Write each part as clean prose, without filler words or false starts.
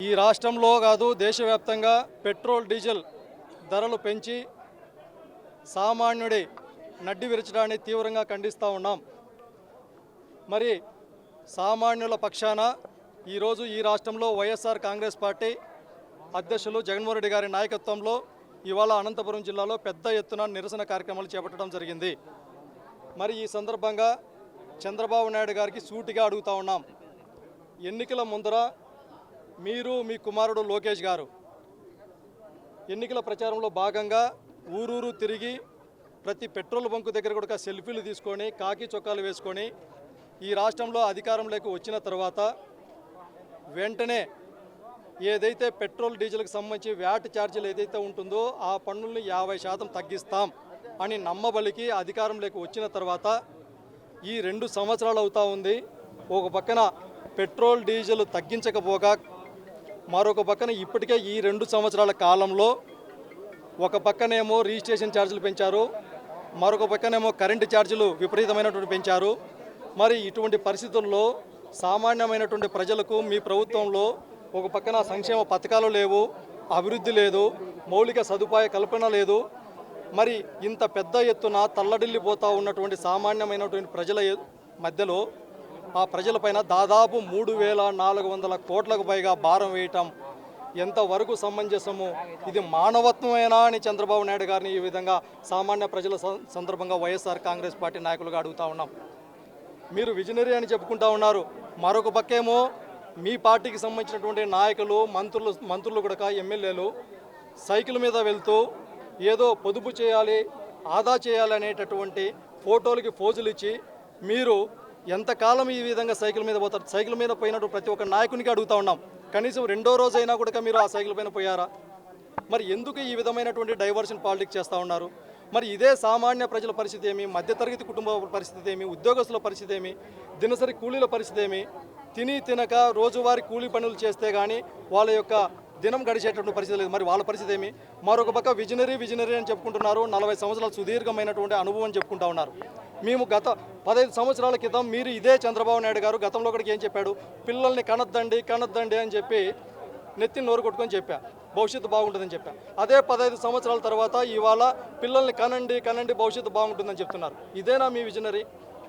ఈ రాష్ట్రంలో కాదు దేశవ్యాప్తంగా పెట్రోల్ డీజిల్ ధరలు పెంచి సామాన్యుడి నడ్డి విరచడాన్ని తీవ్రంగా ఖండిస్తూ ఉన్నాం. మరి సామాన్యుల పక్షాన ఈరోజు ఈ రాష్ట్రంలో వైఎస్ఆర్ కాంగ్రెస్ పార్టీ అధ్యక్షులు జగన్మోహన్ రెడ్డి గారి నాయకత్వంలో ఇవాళ అనంతపురం జిల్లాలో పెద్ద ఎత్తున నిరసన కార్యక్రమాలు చేపట్టడం జరిగింది. మరి ఈ సందర్భంగా చంద్రబాబు నాయుడు గారికి సూటిగా అడుగుతా ఉన్నాం. ఎన్నికల ముందర మీరు మీ కుమారుడు లోకేష్ గారు ఎన్నికల ప్రచారంలో భాగంగా ఊరూరు తిరిగి ప్రతి పెట్రోల్ బంకు దగ్గర కూడా సెల్ఫీలు తీసుకొని కాకి చొక్కాలు వేసుకొని ఈ రాష్ట్రంలో అధికారంలోకి వచ్చిన తర్వాత వెంటనే ఏదైతే పెట్రోల్ డీజిల్కి సంబంధించి వ్యాట్ ఛార్జీలు ఏదైతే ఉంటుందో ఆ పన్నుల్ని 50% తగ్గిస్తాం అని నమ్మబలికి అధికారంలోకి వచ్చిన తర్వాత ఈ 2 సంవత్సరాలు అవుతా ఉంది. ఒక పక్కన పెట్రోల్ డీజిల్ తగ్గించకపోగా మరొక పక్కన ఇప్పటికే ఈ 2 సంవత్సరాల కాలంలో ఒక పక్కనేమో రిజిస్ట్రేషన్ ఛార్జీలు పెంచారు, మరొక పక్కనేమో కరెంటు ఛార్జీలు విపరీతమైనటువంటి పెంచారు. మరి ఇటువంటి పరిస్థితుల్లో సామాన్యమైనటువంటి ప్రజలకు మీ ప్రభుత్వంలో ఒక పక్కన సంక్షేమ పథకాలు లేవు, అభివృద్ధి లేదు, మౌలిక సదుపాయ కల్పన లేదు. మరి ఇంత పెద్ద ఎత్తున తల్లడిల్లిపోతూ ఉన్నటువంటి సామాన్యమైనటువంటి ప్రజల మధ్యలో ఆ ప్రజలపైన దాదాపు 3,400 కోట్లకు పైగా భారం వేయటం ఎంతవరకు సమంజసము? ఇది మానవత్వమేనా అని చంద్రబాబు నాయుడు గారిని ఈ విధంగా సామాన్య ప్రజల సందర్భంగా వైఎస్ఆర్ కాంగ్రెస్ పార్టీ నాయకులుగా అడుగుతూ ఉన్నాం. మీరు విజనరీ అని చెప్పుకుంటా ఉన్నారు, మరొక పక్కేమో మీ పార్టీకి సంబంధించినటువంటి నాయకులు మంత్రులు కూడా ఎమ్మెల్యేలు సైకిల్ మీద వెళ్తూ ఏదో పొదుపు చేయాలి, ఆదా చేయాలి అనేటటువంటి ఫోటోలకి పోజులు ఇచ్చి మీరు ఎంతకాలం ఈ విధంగా సైకిల్ మీద పోతారు? సైకిల్ మీద పోయినట్టు ప్రతి ఒక్క నాయకునికి అడుగుతూ ఉన్నాం, కనీసం 2వ రోజైనా కూడా మీరు ఆ సైకిల్ పైన పోయారా? మరి ఎందుకు ఈ విధమైనటువంటి డైవర్షన్ పాలిటిక్స్ చేస్తూ ఉన్నారు? మరి ఇదే సామాన్య ప్రజల పరిస్థితి ఏమి, మధ్యతరగతి కుటుంబ పరిస్థితి ఏమి, ఉద్యోగస్తుల పరిస్థితి ఏమి, దినసరి కూలీల పరిస్థితి ఏమి? తిని తినక రోజువారీ కూలీ పనులు చేస్తే కానీ వాళ్ళ యొక్క దినం గడిచేటటువంటి పరిస్థితి లేదు. మరి వాళ్ళ పరిస్థితి ఏమి? మరొక పక్క విజనరీ అని చెప్పుకుంటున్నారు, 40 సంవత్సరాల సుదీర్ఘమైనటువంటి అనుభవం చెప్పుకుంటా ఉన్నారు. మేము గత 15 సంవత్సరాల క్రితం మీరు ఇదే చంద్రబాబు నాయుడు గారు గతంలో కూడా ఏం చెప్పాడు? పిల్లల్ని కనద్దండి అని చెప్పి నెత్తి నోరు కొట్టుకొని చెప్పా, భవిష్యత్తు బాగుంటుందని చెప్పా. అదే 15 సంవత్సరాల తర్వాత ఇవాళ పిల్లల్ని కనండి భవిష్యత్తు బాగుంటుందని చెప్తున్నారు. ఇదేనా మీ విజనరీ?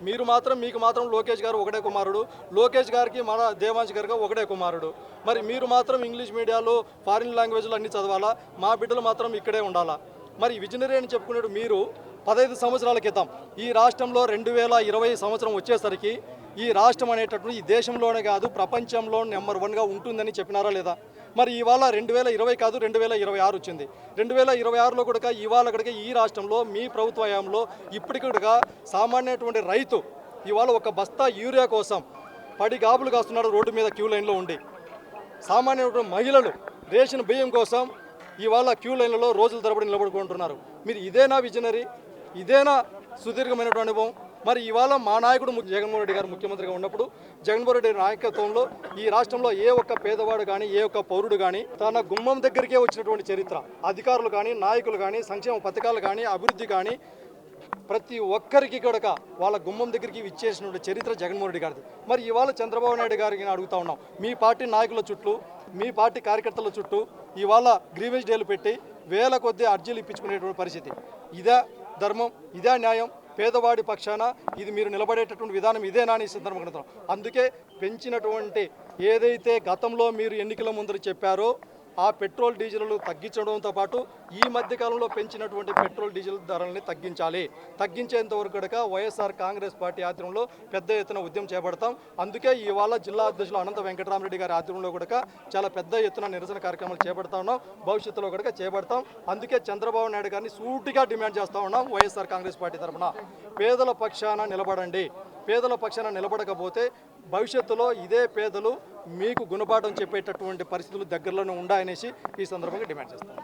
మీకు మాత్రం లోకేష్ గారు ఒకటే కుమారుడు, లోకేష్ గారికి మన దేవాంశ్ గారికి ఒకటే కుమారుడు. మరి మీరు మాత్రం ఇంగ్లీష్ మీడియాలో ఫారిన్ లాంగ్వేజ్లో అన్నీ చదవాలా, మా బిడ్డలు మాత్రం ఇక్కడే ఉండాలా? మరి విజనరీ అని చెప్పుకునేది మీరు 15 సంవత్సరాల క్రితం ఈ రాష్ట్రంలో 2020 సంవత్సరం వచ్చేసరికి ఈ రాష్ట్రం అనేటటువంటి ఈ దేశంలోనే కాదు ప్రపంచంలో నెంబర్ 1గా ఉంటుందని చెప్పినారా లేదా? మరి ఇవాళ 2020 కాదు 2026 వచ్చింది. 2026లో కూడా ఇవాళ కూడా ఈ రాష్ట్రంలో మీ ప్రభుత్వ హయాంలో ఇప్పటికి కూడా సామాన్యటువంటి రైతు ఇవాళ ఒక బస్తా యూరియా కోసం పడిగాబులు కాస్తున్నాడు రోడ్డు మీద క్యూ లైన్లో ఉండి. సామాన్యటువంటి మహిళలు రేషన్ బియ్యం కోసం ఇవాళ క్యూ లైన్లలో రోజుల తరబడి నిలబడుకుంటున్నారు. మీరు ఇదేనా విజనరీ? ఇదేనా సుదీర్ఘమైనటువంటి అనుభవం? మరి ఇవాళ మా నాయకుడు జగన్మోహన్ రెడ్డి గారు ముఖ్యమంత్రిగా ఉన్నప్పుడు జగన్మోహన్ రెడ్డి నాయకత్వంలో ఈ రాష్ట్రంలో ఏ ఒక్క పేదవాడు కానీ ఏ ఒక్క పౌరుడు కానీ తన గుమ్మం దగ్గరికే వచ్చినటువంటి చరిత్ర, అధికారులు కానీ నాయకులు కానీ సంక్షేమ పథకాలు కానీ అభివృద్ధి కానీ ప్రతి ఒక్కరికి కూడా వాళ్ళ గుమ్మం దగ్గరికి ఇచ్చేసినటువంటి చరిత్ర జగన్మోహన్ రెడ్డి గారిది. మరి ఇవాళ చంద్రబాబు నాయుడు గారికి అడుగుతా ఉన్నాం, మీ పార్టీ నాయకుల చుట్టూ మీ పార్టీ కార్యకర్తల చుట్టూ ఇవాళ గ్రీవెన్స్ డేలు పెట్టి వేల కొద్దీ అర్జీలు ఇప్పించుకునేటువంటి పరిస్థితి. ఇదే ధర్మం, ఇదే న్యాయం? పేదవాడి పక్షాన ఇది మీరు నిలబడేటటువంటి విధానం ఇదేనా అని సందర్భంగా అందుకే పెంచినటువంటి ఏదైతే గతంలో మీరు ఎన్నికల ముందర చెప్పారో ఆ పెట్రోల్ డీజిల్ తగ్గించడంతో పాటు ఈ మధ్యకాలంలో పెంచినటువంటి పెట్రోల్ డీజిల్ ధరల్ని తగ్గించేంత వరకు కూడా వైఎస్ఆర్ కాంగ్రెస్ పార్టీ ఆధ్వర్యంలో పెద్ద ఎత్తున ఉద్యమం చేపడతాం. అందుకే ఇవాళ జిల్లా అధ్యక్షులు అనంత వెంకటరామరెడ్డి గారి ఆధ్వర్యంలో కూడా చాలా పెద్ద ఎత్తున నిరసన కార్యక్రమాలు చేపడతా ఉన్నాం, భవిష్యత్తులో కూడా చేపడతాం. అందుకే చంద్రబాబు నాయుడు గారిని సూటిగా డిమాండ్ చేస్తూ ఉన్నాం వైఎస్ఆర్ కాంగ్రెస్ పార్టీ తరఫున, పేదల పక్షాన నిలబడండి. పేదల పక్షాన నిలబడకపోతే భవిష్యత్తులో ఇదే పేదలు మీకు గుణపాఠం చెప్పేటటువంటి పరిస్థితులు దగ్గరలోనే ఉన్నాయనేసి ఈ సందర్భంగా డిమాండ్ చేస్తాం.